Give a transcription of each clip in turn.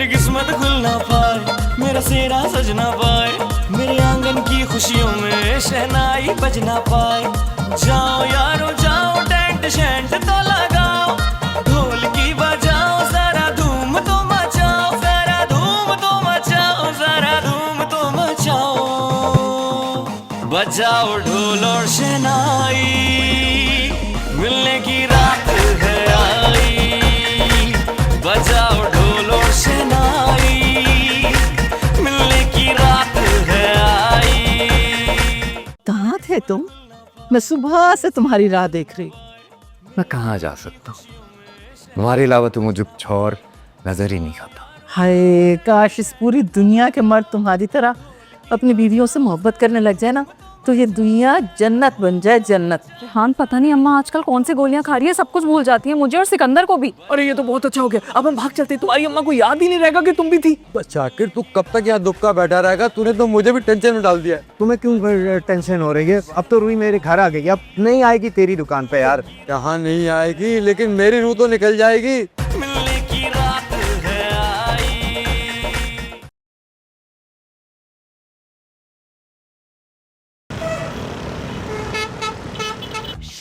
मेरी किस्मत खुल ना पाए, मेरा सेहरा सज ना पाए, मेरे आंगन की खुशियों में शहनाई बज ना पाए। जाओ यारो जाओ, टेंट शेंट तो लगाओ, ढोल की बजाओ, जरा धूम तो मचाओ, जरा धूम तो मचाओ, जरा धूम तो मचाओ। बजाओ ढोल और शहनाई, मिलने की रात है आई। बजाओ ढोल और शहनाई, मिलने की रात है आई। कहाँ थे तुम? मैं सुबह से तुम्हारी राह देख रही। मैं कहाँ जा सकता हूँ, तुम्हारे अलावा तो मुझे कुछ और नजर ही नहीं आता। हाय काश इस पूरी दुनिया के मर्द तुम्हारी तरह अपनी बीवियों से मोहब्बत करने लग जाए ना, तो ये दुनिया जन्नत बन जाए, जन्नत। रेहान पता नहीं अम्मा आजकल कौन सी गोलियां खा रही है, सब कुछ भूल जाती है, मुझे और सिकंदर को भी। अरे ये तो बहुत अच्छा हो गया, अब हम भाग चलते, तुम्हारी अम्मा को याद ही नहीं रहेगा कि तुम भी थी। बस शाकिर तू कब तक यहाँ दुबका बैठा रहेगा? तूने तो मुझे भी टेंशन में डाल दिया है। तुम्हें क्यों टेंशन हो रही है? अब तो रूही मेरे घर आ गई, अब नहीं आएगी तेरी दुकान पे यार। यहाँ नहीं आएगी, लेकिन मेरी रूह तो निकल जाएगी। मिलने की रात है आई।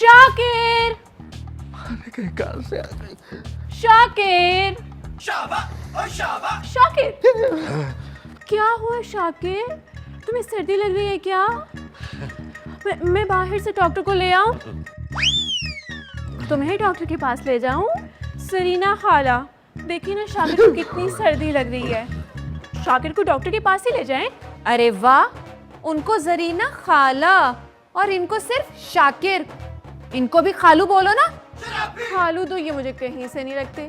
शाकिर, शाकिर, शाकिर, क्या हुआ शाकिर? तुम्हें सर्दी लग रही है क्या? मैं बाहर से डॉक्टर को ले आऊं? तुम्हें डॉक्टर के पास ले जाऊं? सरीना खाला, देखिए ना शाकिर को कितनी सर्दी लग रही है। शाकिर को डॉक्टर के पास ही ले जाएं? अरे वाह, उनको जरीना खाला और इनको सिर्फ शाकिर। इनको भी खालू बोलो ना। खालू तो ये मुझे कहीं से नहीं लगते,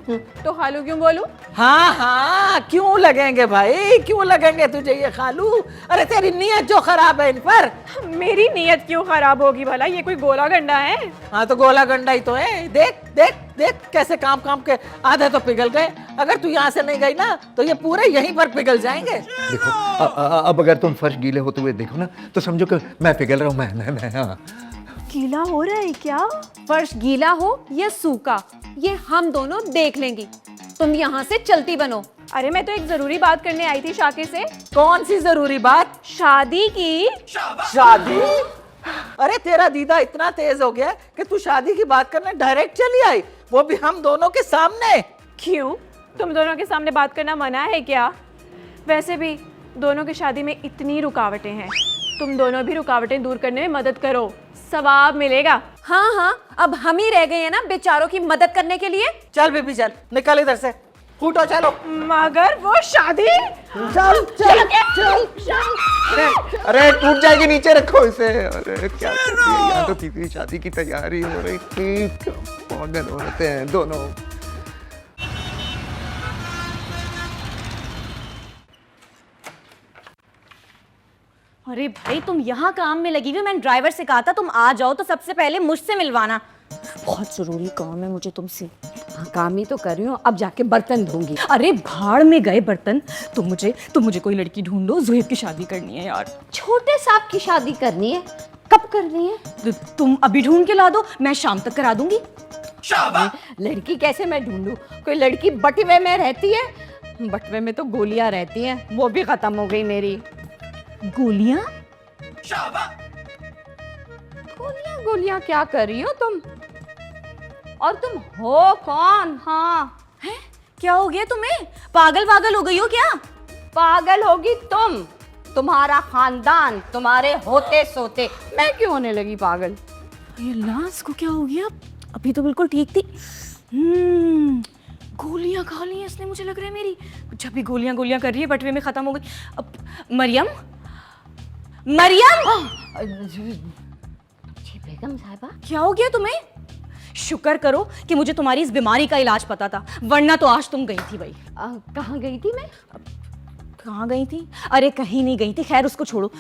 तो खालू क्यों बोलूं? हाँ हाँ, क्यों लगेंगे भाई, क्यों लगेंगे तुझे ये खालू? अरे तेरी नीयत जो खराब है इन पर। मेरी नीयत क्यों खराब होगी भला? ये कोई गोला गंडा है? हाँ तो गोला गंडा ही तो है। देख देख देख कैसे काम काम के आधे तो पिघल गए। अगर तू यहाँ से नहीं गई ना तो ये पूरे यहीं पर पिघल जाएंगे। देखो अब अगर तुम फर्श गीले होते हुए देखो ना तो समझो कि मैं पिघल रहा हूँ। मैं हाँ। गीला हो रहा है क्या? फर्श गीला हो या सूखा, ये हम दोनों देख लेंगे। तुम यहाँ से चलती बनो। अरे मैं तो एक जरूरी बात करने आई थी शाकिर से। कौन सी जरूरी बात? शादी की। शादी? अरे तेरा दीदा इतना तेज हो गया कि तू शादी की बात करने डायरेक्ट चली आई, वो भी हम दोनों के सामने। क्यों? तुम दोनों के सामने बात करना मना है क्या? वैसे भी दोनों की शादी में इतनी रुकावटें हैं, तुम दोनों भी रुकावटें दूर करने में मदद करो, सवाब मिलेगा। हाँ हाँ, अब हम ही रह गए हैं ना बेचारों की मदद करने के लिए। चल बेबी चल, निकल इधर से, फूटो चलो। मगर वो शादी। चल चल चल। अरे टूट जाएगी, नीचे रखो इसे। अरे क्या कर दिया, यहाँ तो तीसरी शादी की तैयारी हो रही थी। पागल औरतें हैं दोनों। अरे भाई तुम यहाँ काम में लगी हुई, मैंने ड्राइवर से कहा था तुम आ जाओ तो सबसे पहले मुझसे मिलवाना। बहुत जरूरी काम है मुझे तुमसे। हाँ काम ही तो कर रही हूँ, अब जाके बर्तन धोंगी। अरे भाड़ में गए बर्तन। तुम मुझे कोई लड़की ढूंढो, ज़ुहैब की शादी करनी है यार। छोटे साहब की शादी करनी है? कब करनी है? तुम अभी ढूंढ के ला दो, मैं शाम तक करा दूंगी। लड़की कैसे मैं ढूंढूं? कोई लड़की बटवे में रहती है? बटवे में तो गोलियां रहती हैं, वो भी खत्म हो गई मेरी। गोलियां? गोलियां गोलियां क्या कर रही हो तुम? और तुम हो कौन? हाँ है? क्या हो गया तुम्हें? पागल वागल हो गई हो क्या? पागल होगी तुम, तुम्हारा खानदान, तुम्हारे होते सोते। मैं क्यों होने लगी पागल? ये लाश को क्या हो गया? अभी तो बिल्कुल ठीक थी। गोलियां खा ली हैं इसने, मुझे लग रहा है मेरी। जब भी गोलियां कर रही है, बटवे में खत्म हो गई। अब मरियम, जी बेगम साहिबा, क्या हो गया तुम्हें? शुक्र करो कि मुझे तुम्हारी इस बीमारी का इलाज पता था, वरना तो आज तुम गई थी भाई। कहाँ गई थी मैं? कहाँ गई थी? अरे कहीं नहीं गई थी, खैर उसको छोड़ो।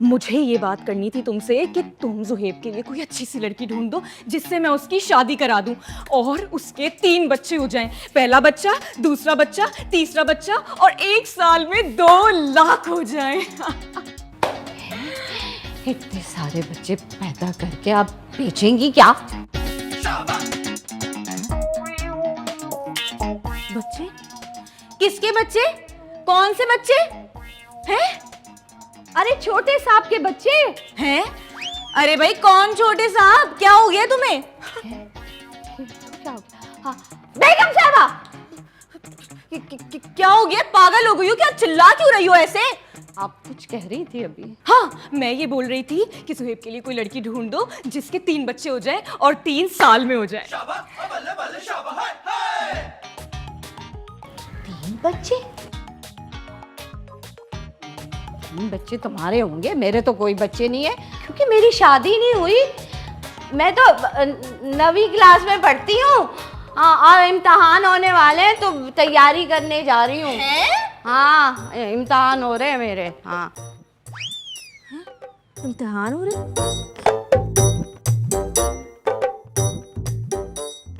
मुझे ये बात करनी थी तुमसे कि तुम ज़ुहैब के लिए कोई अच्छी सी लड़की ढूंढ दो जिससे मैं उसकी शादी करा दूं और उसके 3 बच्चे हो जाएं। पहला बच्चा, दूसरा बच्चा, तीसरा बच्चा और 1 साल में 2 लाख हो जाएं। इतने सारे बच्चे पैदा करके आप बेचेंगी क्या? बच्चे किसके बच्चे? कौन से बच्चे हैं? अरे छोटे सांप के बच्चे। हैं? अरे भाई कौन छोटे साहब, क्या हो गया तुम्हें? बेगम साहबा, क्या हो गया? पागल हो गई हो क्या? चिल्ला क्यों रही हो ऐसे? आप कुछ कह रही थी अभी। हाँ, मैं ये बोल रही थी कि सुहेब के लिए कोई लड़की ढूंढ दो जिसके 3 बच्चे हो जाए और 3 साल में हो जाए। 3 बच्चे? 3 बच्चे तुम्हारे होंगे, मेरे तो कोई बच्चे नहीं है क्योंकि मेरी शादी नहीं हुई। मैं तो 9वीं क्लास में पढ़ती हूँ। हाँ, और इम्तिहान होने वाले हैं तो तैयारी करने जा रही हूँ। हाँ, इम्तिहान हो रहे हैं मेरे। हाँ, इम्तिहान हो रहे?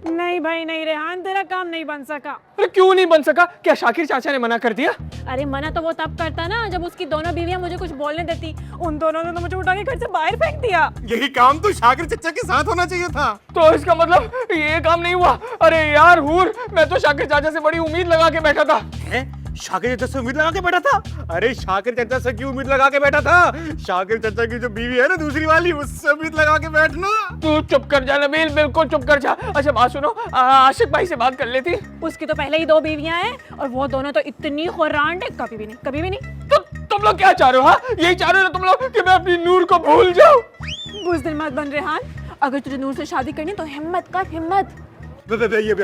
नहीं भाई नहीं रेहान, तेरा काम नहीं बन सका। अरे क्यों नहीं बन सका? क्या शाकिर चाचा ने मना कर दिया? अरे मना तो वो तब करता ना जब उसकी दोनों बीवियां मुझे कुछ बोलने देती। उन दोनों ने तो मुझे उठा के घर से बाहर फेंक दिया। यही काम तो शाकिर चचा के साथ होना चाहिए था। तो इसका मतलब ये काम नहीं हुआ? अरे यार हूर, मैं तो शाकिर चाचा से बड़ी उम्मीद लगा के बैठा था। शाकिर चचा से उम्मीद लगा के बैठा था? अरे शाकिर चचा से क्यों उम्मीद लगा के बैठा था? शाकिर चचा की जो बीवी है ना दूसरी वाली, उससे उम्मीद लगा के बैठना। तू चुप कर जा नबील, बिल्कुल चुप कर जा। अच्छा बात सुनो, आशिक भाई से बात कर लेती। उसकी तो पहले ही 2 बीवियां हैं और वो दोनों तो इतनी खुर्रांट है, कभी भी नहीं, कभी भी नहीं। तो तुम लोग क्या चाह रहे हो? हाँ, यही चाह रहे हो ना तुम लोग कि मैं अपनी नूर को भूल जाऊं? बुज़दिल मत बन रेहान, अगर तुझे नूर से शादी करनी तो हिम्मत कर, हिम्मत। आइडिया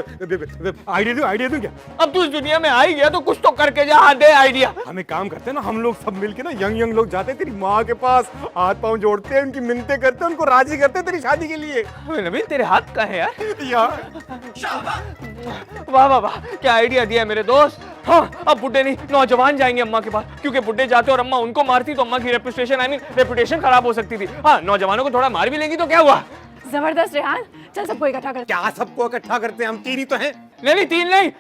दो क्या? अब तू इस दुनिया में आ ही गया तो कुछ तो करके जा। हाँ, दे आइडिया। हम एक काम करते हैं ना, हम लोग सब मिलके ना यंग लोग जाते हैं तेरी माँ के पास, हाथ पांव जोड़ते हैं, उनकी मिन्नतें करते हैं, उनको राजी करते हैं तेरी शादी के लिए। नबील तेरे हाथ का है यार। यार वाह वाह वाह, क्या आइडिया दिया मेरे दोस्त। हाँ, अब बुड्ढे नहीं नौजवान जाएंगे अम्मा के पास, क्योंकि बुड्ढे जाते और अम्मा उनको मारती तो अम्मा की रेपुटेशन खराब हो सकती थी। हाँ, नौजवानों को थोड़ा मार भी लेंगी तो क्या हुआ? जबरदस्त रेहान, चल सबको इकट्ठा कर। क्या सबको इकट्ठा करते हैं? हम 3 ही तो हैं। नहीं 3 नहीं,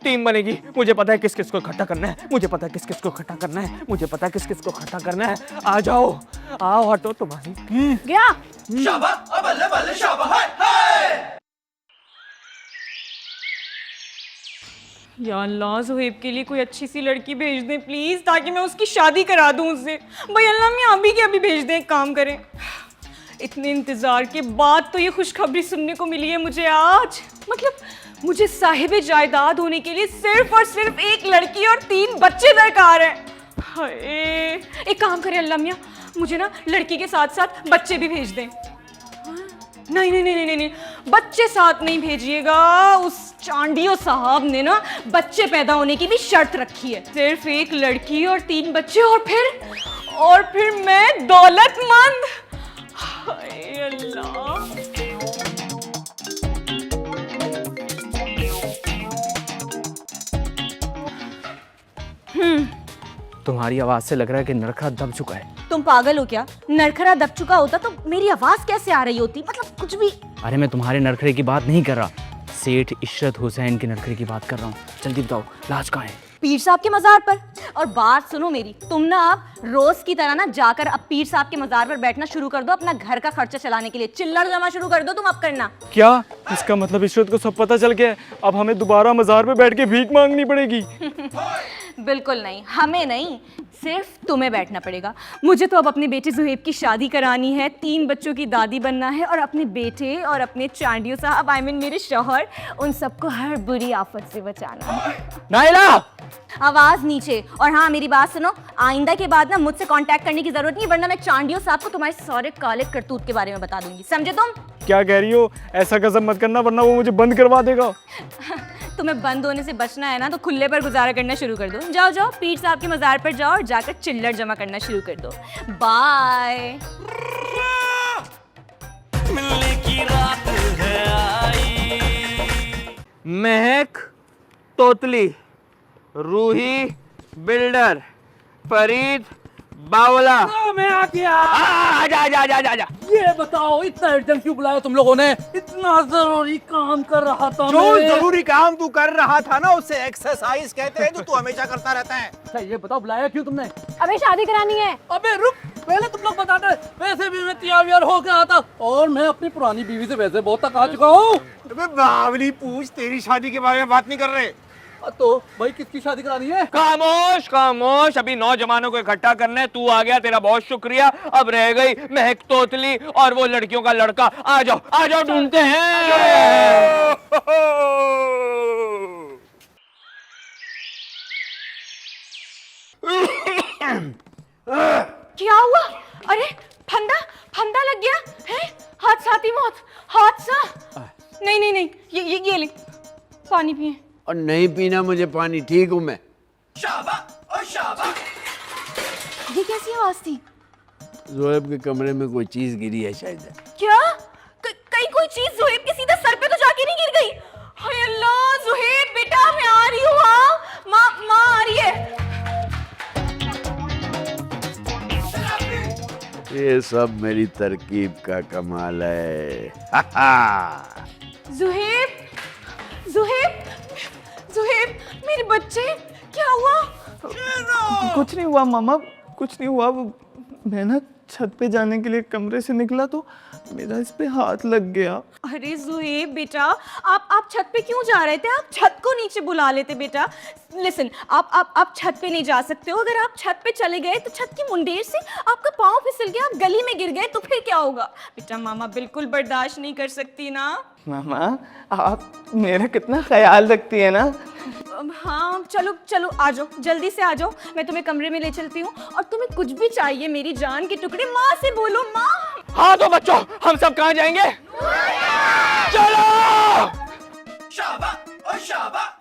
टीम बनेगी। मुझे पता है किस किस को इकट्ठा करना है, मुझे पता है किस किस को इकट्ठा करना है, मुझे पता है किस किस को इकट्ठा करना है। आ जाओ, आओ हटो तुम्हारी। गया या अल्लाह, सुहेब के लिए कोई अच्छी सी लड़की भेज दें प्लीज, ताकि मैं उसकी शादी करा दूं उससे। भाई अल्लाह, मैं अभी के अभी भेज दें, एक काम करें। इतने इंतजार के बाद तो ये खुशखबरी सुनने को मिली है मुझे आज। मतलब मुझे साहिबे जायदाद होने के लिए सिर्फ और सिर्फ एक लड़की और 3 बच्चे दरकार हैं। हाय, एक काम करें अल्लाह मियाँ, मुझे ना लड़की के साथ साथ बच्चे भी भेज दें। नहीं नहीं नहीं नहीं नहीं, बच्चे साथ नहीं भेजिएगा। उस चांडियो साहब ने ना बच्चे पैदा होने की भी शर्त रखी है। सिर्फ एक लड़की और 3 बच्चे और फिर मैं दौलतमंद। हाय अल्लाह। तुम्हारी आवाज से लग रहा है कि नरखा दब चुका है। तुम पागल हो क्या? नरखरा दब चुका होता तो मेरी आवाज कैसे आ रही होती? मतलब कुछ भी। अरे मैं तुम्हारे नरखरे की बात नहीं कर रहा, सेठ इशरत हुसैन के नरखरे की बात कर रहा हूँ। जल्दी बताओ, लाश कहाँ है? पीर साहब के मजार पर। और बात सुनो मेरी, तुम ना अब रोज की तरह ना जाकर अब पीर साहब के मजार पर बैठना शुरू कर दो, अपना घर का खर्चा चलाने के लिए चिल्लर जमा शुरू कर दो तुम अब करना। क्या इसका मतलब इशरत को सब पता चल गया है? अब हमें दोबारा मजार पे बैठ के भीख मांगनी पड़ेगी? बिल्कुल नहीं, हमें नहीं, सिर्फ तुम्हें बैठना पड़ेगा। मुझे तो अब अपने बेटे जुहेब की शादी करानी है, 3 बच्चों की दादी बनना है और अपने बेटे और अपने चांडियो साहब आई मीन मेरे शौहर, उन सबको हर बुरी आफत से बचाना है। नाइला, आवाज नीचे। और हाँ, मेरी बात सुनो, आइंदा के बाद ना मुझसे कांटेक्ट करने की जरूरत नहीं, वरना मैं चांडियो साहब को तुम्हारे सारे काले करतूत के बारे में बता दूंगी, समझे तुम? क्या कह रही हो? ऐसा कसम मत करना वरना वो मुझे बंद करवा देगा। तुम्हें बंद होने से बचना है ना तो खुले पर गुजारा करना शुरू कर दो। जाओ जाओ, पीर साहब के मजार पर जाओ और जाकर चिल्लर जमा करना शुरू कर दो। बाय। मिलने की रात है आई। महक तोतली, रूही बिल्डर, फरीद बावला। मैं आ गया। आजा। ये बताओ, इतना अर्जेंट क्यों बुलाया तुम लोगों ने? इतना जरूरी काम कर रहा था जो मैं। जरूरी काम तू कर रहा था ना, उसे एक्सरसाइज कहते हैं, जो तू हमेशा करता रहता है। अच्छा ये बताओ, बुलाया क्यों तुमने? अबे शादी करानी है। अबे रुक, पहले तुम लोग बता दे। वैसे भी मैं तैयार हो के आता और मैं अपनी पुरानी बीवी से वैसे बहुत तक आ चुका हूँ। अबे बावली पूछ, तेरी शादी के बारे में बात नहीं कर रहे। तो भाई किसकी शादी करानी है? खामोश खामोश, अभी नौजवानों को इकट्ठा करना है। तू आ गया, तेरा बहुत शुक्रिया। अब रह गई महक तोतली और वो लड़कियों का लड़का। आ जाओ ढूंढते हैं। क्या हुआ? अरे फंदा फंदा लग गया है। हादसाती मौत, हादसा। नहीं, ये ले पानी पिए। और नहीं पीना मुझे पानी, ठीक हूं मैं। ये कैसी आवाज थी? जोएब के कमरे में कोई चीज गिरी है शायद। क्या? कहीं कोई चीज जोहेब के सीधा सर पे तो जाके नहीं गिर गई? हाय अल्लाह, जोहेब बेटा मैं आ रही हूँ। हाँ माँ आ रही है। ये सब मेरी तरकीब का कमाल है। जुहेब मेरे बच्चे, क्या हुआ? कुछ नहीं हुआ मामा, कुछ नहीं हुआ। मैं ना छत पे जाने के लिए कमरे से निकला तो मेरा इस पे हाथ लग गया। अरे जुहेब बेटा, आप छत पे क्यों जा रहे थे? आप छत को नीचे बुला लेते बेटा। लिसन, आप छत पे नहीं जा सकते हो। अगर आप छत पे चले गए तो छत की मुंडेर से आपका पाँव फिसल गया, आप गली में गिर गए तो फिर क्या होगा? बेटा मामा बिल्कुल बर्दाश्त नहीं कर सकती ना। मामा आप मेरा कितना ख्याल रखती है ना। हाँ चलो आ जाओ, जल्दी से आ जाओ। मैं तुम्हें कमरे में ले चलती हूँ। और तुम्हें कुछ भी चाहिए मेरी जान के टुकड़े, माँ से बोलो माँ। हाँ तो बच्चों, हम सब कहाँ जाएंगे? चलो। शाबाश और शाबाश।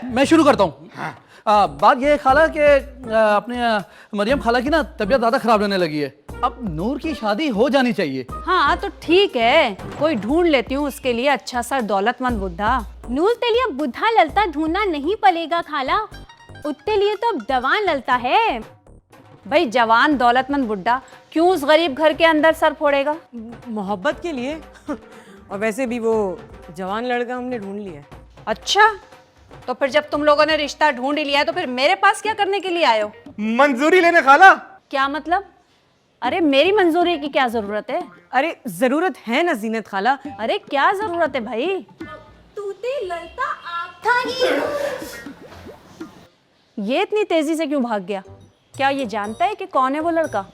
मैं शुरू करता हूँ। बात यह है खाला कि अपने मरियम खाला की ना तबीयत ज़्यादा ख़राब रहने लगी है। अब नूर की शादी हो जानी चाहिए। हाँ तो ठीक है, कोई ढूंढ लेती हूँ उसके लिए अच्छा सा दौलतमंद बुढ़ा। नूर ते लिए बुढ़ा ललता ढूंढना नहीं पड़ेगा खाला, उत्ते लिए तो अब जवान ललता है। भाई जवान दौलतमंद बुढ़ा क्यों उस गरीब घर के अंदर सर फोड़ेगा? मोहब्बत के लिए। और वैसे भी वो जवान लड़का हमने ढूंढ लिया है। अच्छा, तो फिर जब तुम लोगों ने रिश्ता ढूंढ लिया है तो फिर मेरे पास क्या करने के लिए आए हो? मंजूरी लेने खाला। क्या मतलब? अरे मेरी मंजूरी की क्या जरूरत है? अरे जरूरत है ना जीनत खाला। अरे क्या जरूरत है भाई? तूते ललता आप था ही। ये इतनी तेजी से क्यों भाग गया? क्या ये जानता है कि कौन है वो लड़का?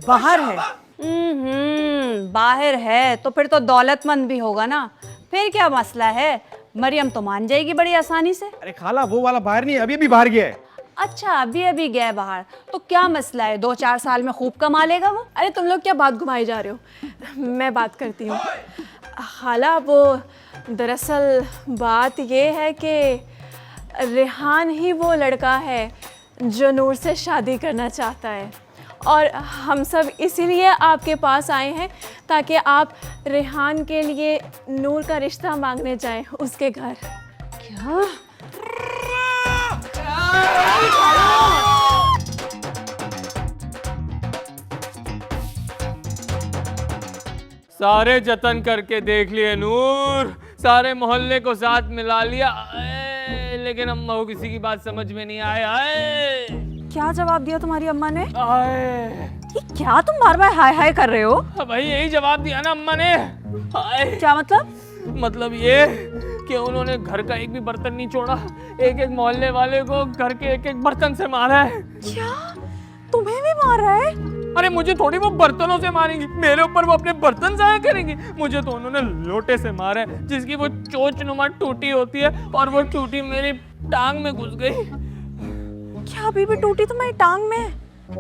बाहर है। बाहर है तो फिर तो दौलतमंद भी होगा ना। फिर क्या मसला है? मरियम तो मान जाएगी बड़ी आसानी से। अरे खाला वो वाला बाहर नहीं, अभी बाहर गया है। अच्छा अभी गया बाहर, तो क्या मसला है? 2-4 साल में खूब कमा लेगा वो। अरे तुम लोग क्या बात घुमाई जा रहे हो? मैं बात करती हूँ खाला। वो दरअसल बात ये है कि रेहान ही वो लड़का है जो नूर से शादी करना चाहता है, और हम सब इसीलिए आपके पास आए हैं ताकि आप रेहान के लिए नूर का रिश्ता मांगने जाएं उसके घर। क्या? सारे जतन करके देख लिए नूर, सारे मोहल्ले को साथ मिला लिया, लेकिन अम्मा को किसी की बात समझ में नहीं आया। क्या जवाब दिया तुम्हारी अम्मा ने? ये क्या तुम बार बार हाय हाय कर रहे हो? भाई यही जवाब दिया ना अम्मा ने। क्या मतलब? मतलब ये कि उन्होंने घर का एक भी बर्तन नहीं छोड़ा, एक एक मोहल्ले वाले को घर के एक एक बर्तन से मारा है। क्या? तुम्हें भी मारा है? अरे मुझे थोड़ी वो बर्तनों से मारेंगी, मेरे ऊपर वो अपने बर्तन जाया करेंगी। मुझे तो उन्होंने लोटे से मारा है, जिसकी वो चोंचनुमा टूटी होती है, और वो टूटी मेरी टांग में घुस गई। क्या अभी भी टूटी तुम्हारी टांग में?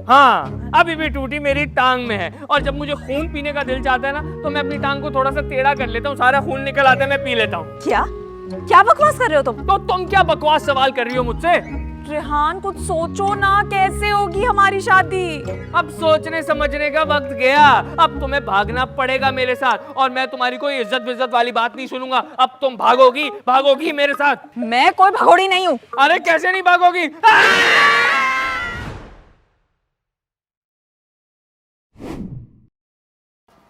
हाँ अभी भी टूटी मेरी टांग में है, और जब मुझे खून पीने का दिल चाहता है ना तो मैं अपनी टांग को थोड़ा सा टेढ़ा कर लेता हूँ, सारा खून निकल आता है, मैं पी लेता हूँ। क्या बकवास कर रहे हो तुम? तो तुम क्या बकवास सवाल कर रही हो मुझसे? रेहान कुछ सोचो ना, कैसे होगी हमारी शादी? अब सोचने समझने का वक्त गया, अब तुम्हें भागना पड़ेगा मेरे साथ, और मैं तुम्हारी कोई इज्जत वाली बात नहीं सुनूंगा। अब तुम भागोगी मेरे साथ। मैं कोई भगोड़ी नहीं हूँ। अरे कैसे नहीं भागोगी?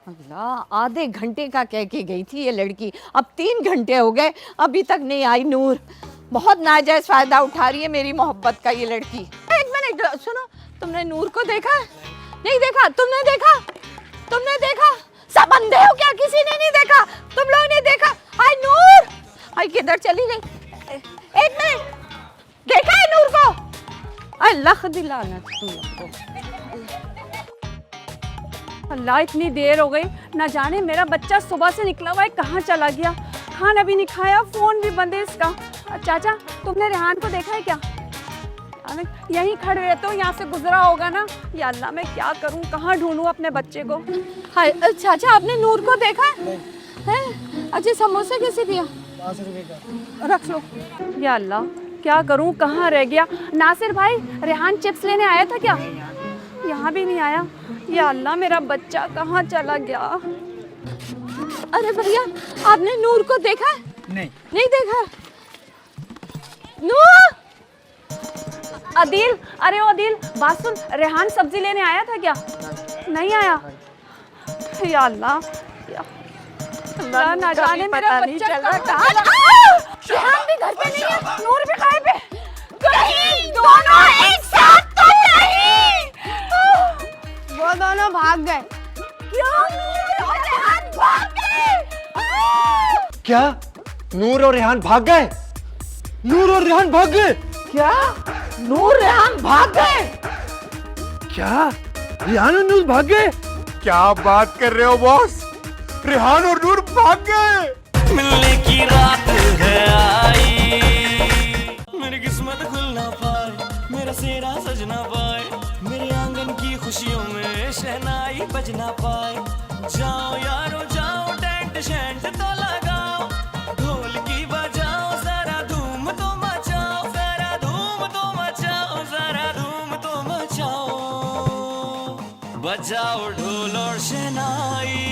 अल्लाह, आधे घंटे का कह के गई थी ये लड़की, अब 3 घंटे हो गए अभी तक नहीं आई नूर। बहुत नाजायज फायदा उठा रही है मेरी मोहब्बत का ये लड़की। एक मिनट सुनो, तुमने नूर को देखा? नहीं देखा? तुमने देखा? तुमने देखा? सब अंधे हो क्या? किसी ने नहीं देखा? तुम लोग ने देखा? हाय नूर, हाय किधर चली गई? एक मिनट, देखा है नूर को? अल्लाह दिलाना तुम लोग को। अल्लाह, इतनी देर हो गई, ना जाने मेरा बच्चा सुबह से निकला हुआ है कहाँ चला गया। खाना भी नहीं खाया, फ़ोन भी बंद है इसका। चाचा, तुमने रेहान को देखा है क्या? अरे यहीं खड़े रहते हो, यहाँ से गुजरा होगा ना। या अल्लाह, मैं क्या करूँ, कहाँ ढूंढूँ अपने बच्चे को? हाय चाचा, आपने नूर को देखा है? अच्छा, समोसा कैसे दिया? रख लो। या अल्लाह, क्या करूँ, कहाँ रह गया? नासिर भाई, रेहान चिप्स लेने आया था क्या? यहाँ भी नहीं आया। या अल्लाह, मेरा बच्चा कहाँ चला गया? अरे भैया, आपने नूर को देखा? नहीं देखा? नूर! अदील, अरे ओ अदील, बात सुन, रेहान सब्जी लेने आया था क्या? नहीं आया। या अल्लाह, अल्लाह, ना जाने मेरा बच्चा कहाँ। रेहान भी घर पे नहीं है, नूर भी गायब है। कहीं दोनों एक साथ तो नहीं? वो दोनों भाग गए। क्या? नूर और रेहान भाग गए? क्या नूर और रेहान भाग गए? नूर और रेहान भाग गए? क्या? नूर रेहान भाग गए? क्या रेहान और नूर भाग गए? क्या बात कर रहे हो बॉस? रेहान और नूर भाग गए? मिलने की रात है आई, मेरी किस्मत खुल ना पाए, मेरा सेहरा सज ना पाए, मेरे आंगन की खुशियों में शहनाई बज ना पाए। जाओ यारो जाओ, टेंट शेंट तो लगाओ, ढोल की बजाओ, जरा धूम तो मचाओ, जरा धूम तो मचाओ, जरा धूम तो मचाओ, बजाओ ढोल और शहनाई।